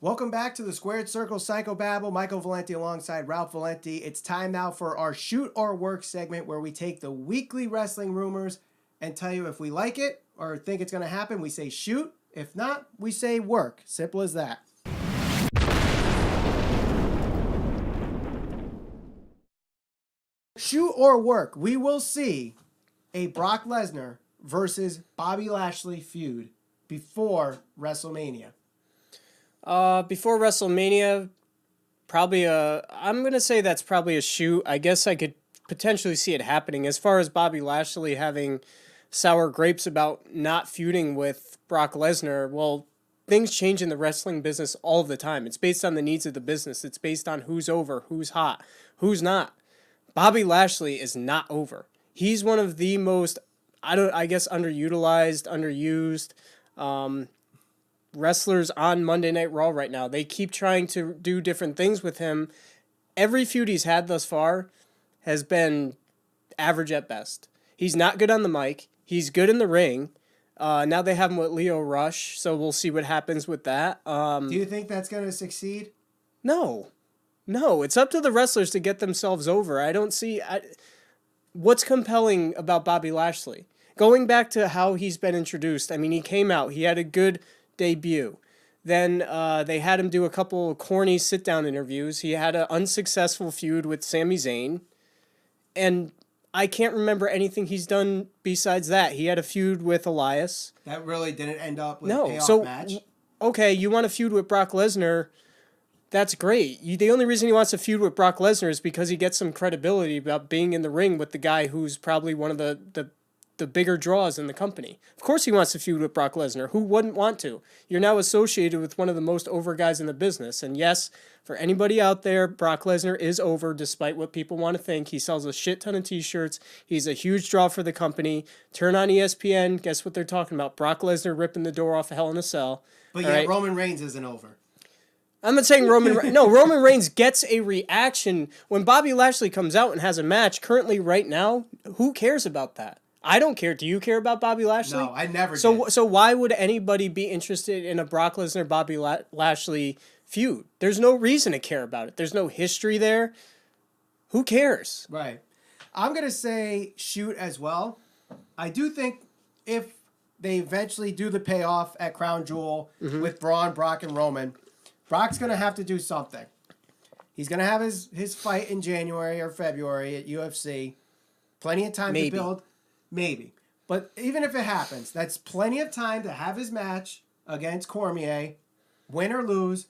Welcome back to the Squared Circle Psychobabble. Michael Valenti alongside Ralph Valenti. It's time now for our Shoot or Work segment where we take the weekly wrestling rumors and tell you if we like it or think it's going to happen. We say shoot. If not, we say work. Simple as that. Shoot or work. We will see a Brock Lesnar versus Bobby Lashley feud before WrestleMania. Before WrestleMania, I'm going to say that's probably a shoot. I guess I could potentially see it happening. As far as Bobby Lashley having sour grapes about not feuding with Brock Lesnar, well, things change in the wrestling business all the time. It's based on the needs of the business. It's based on who's over, who's hot, who's not. Bobby Lashley is not over. He's one of the most, underutilized, underused, wrestlers on Monday Night Raw right now. They keep trying to do different things with him. Every feud he's had thus far has been average at best. He's not good on the mic. He's good in the ring. Now they have him with Lio Rush, so we'll see what happens with that. Do you think that's going to succeed? No. It's up to the wrestlers to get themselves over. I don't see... what's compelling about Bobby Lashley? Going back to how he's been introduced, I mean, he came out. He had a good debut. Then they had him do a couple of corny sit-down interviews. He had an unsuccessful feud with Sami Zayn. And I can't remember anything he's done besides that. He had a feud with Elias. That really didn't end up with a payoff match. Okay, you want to feud with Brock Lesnar. That's great. The only reason he wants to feud with Brock Lesnar is because he gets some credibility about being in the ring with the guy who's probably one of the bigger draws in the company. Of course he wants to feud with Brock Lesnar. Who wouldn't want to? You're now associated with one of the most over guys in the business. And yes, for anybody out there, Brock Lesnar is over despite what people want to think. He sells a shit ton of t-shirts. He's a huge draw for the company. Turn on ESPN. Guess what they're talking about? Brock Lesnar ripping the door off of Hell in a Cell. But yeah, right? Roman Reigns isn't over. I'm not saying Roman Reigns gets a reaction. When Bobby Lashley comes out and has a match, currently right now, who cares about that? I don't care. Do you care about Bobby Lashley? No, I never did. So why would anybody be interested in a Brock Lesnar Bobby Lashley feud? There's no reason to care about it. There's no history there. Who cares? Right. I'm going to say shoot as well. I do think if they eventually do the payoff at Crown Jewel with Braun, Brock, and Roman, Brock's going to have to do something. He's going to have his fight in January or February at UFC. Plenty of time to build. Maybe. But even if it happens, that's plenty of time to have his match against Cormier, win or lose,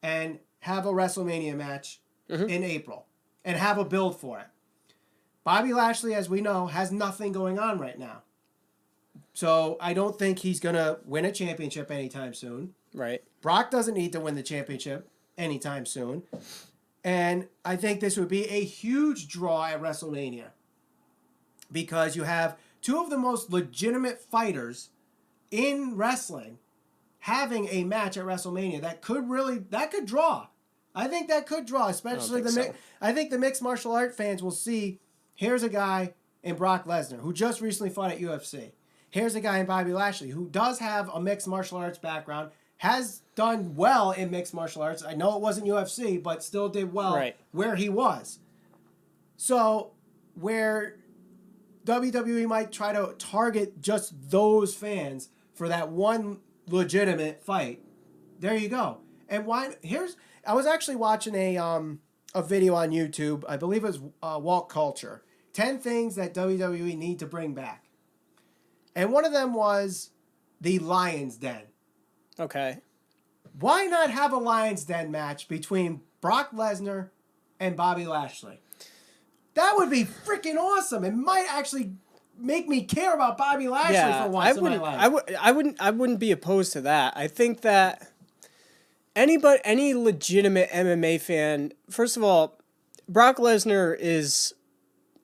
and have a WrestleMania match in April. And have a build for it. Bobby Lashley, as we know, has nothing going on right now. So I don't think he's going to win a championship anytime soon. Right. Brock doesn't need to win the championship anytime soon. And I think this would be a huge draw at WrestleMania. Because you have two of the most legitimate fighters in wrestling having a match at WrestleMania that could draw. I think that could draw, especially I think the mixed martial art fans will see, here's a guy in Brock Lesnar who just recently fought at UFC. Here's a guy in Bobby Lashley who does have a mixed martial arts background, has done well in mixed martial arts. I know it wasn't UFC, but still did well where he was. So where WWE might try to target just those fans for that one legitimate fight. There you go. And I was actually watching a video on YouTube. I believe it was Walt Culture. 10 things that WWE need to bring back. And one of them was the Lion's Den. Okay. Why not have a Lion's Den match between Brock Lesnar and Bobby Lashley? That would be freaking awesome. It might actually make me care about Bobby Lashley for once in my life. I wouldn't be opposed to that. I think that any legitimate MMA fan, first of all, Brock Lesnar is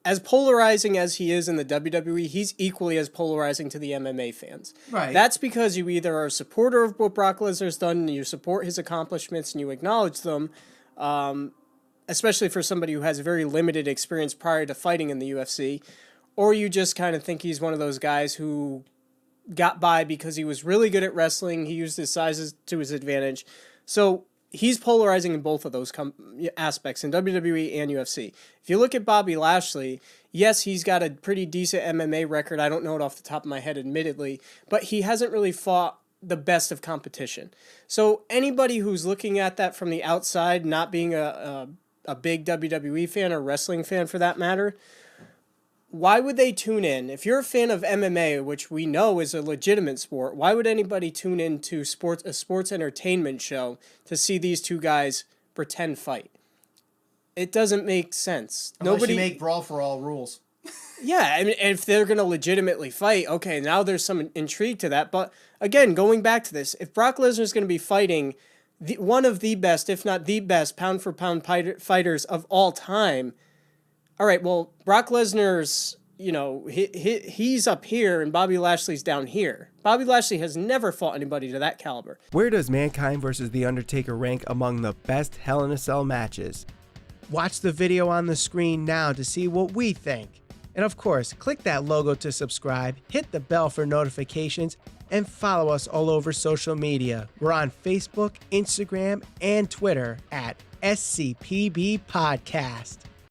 as polarizing as he is in the WWE, he's equally as polarizing to the MMA fans. Right. That's because you either are a supporter of what Brock Lesnar's done and you support his accomplishments and you acknowledge them, especially for somebody who has very limited experience prior to fighting in the UFC, or you just kind of think he's one of those guys who got by because he was really good at wrestling, he used his sizes to his advantage. So he's polarizing in both of those aspects in WWE and UFC. If you look at Bobby Lashley, yes, he's got a pretty decent MMA record. I don't know it off the top of my head, admittedly, but he hasn't really fought the best of competition. So anybody who's looking at that from the outside, not being a big WWE fan or wrestling fan for that matter, why would they tune in? If you're a fan of MMA, which we know is a legitimate sport, why would anybody tune in to a sports entertainment show to see these two guys pretend fight? It doesn't make sense. Unless you make Brawl for All rules. Yeah, I mean, if they're going to legitimately fight, okay, now there's some intrigue to that. But again, going back to this, if Brock Lesnar is going to be fighting one of the best, if not the best, pound-for-pound fighters of all time, all right, well, Brock Lesnar's, he's up here and Bobby Lashley's down here. Bobby Lashley has never fought anybody to that caliber. Where does Mankind versus The Undertaker rank among the best Hell in a Cell matches? Watch the video on the screen now to see what we think. And of course, click that logo to subscribe, hit the bell for notifications, and follow us all over social media. We're on Facebook, Instagram, and Twitter at SCPB Podcast.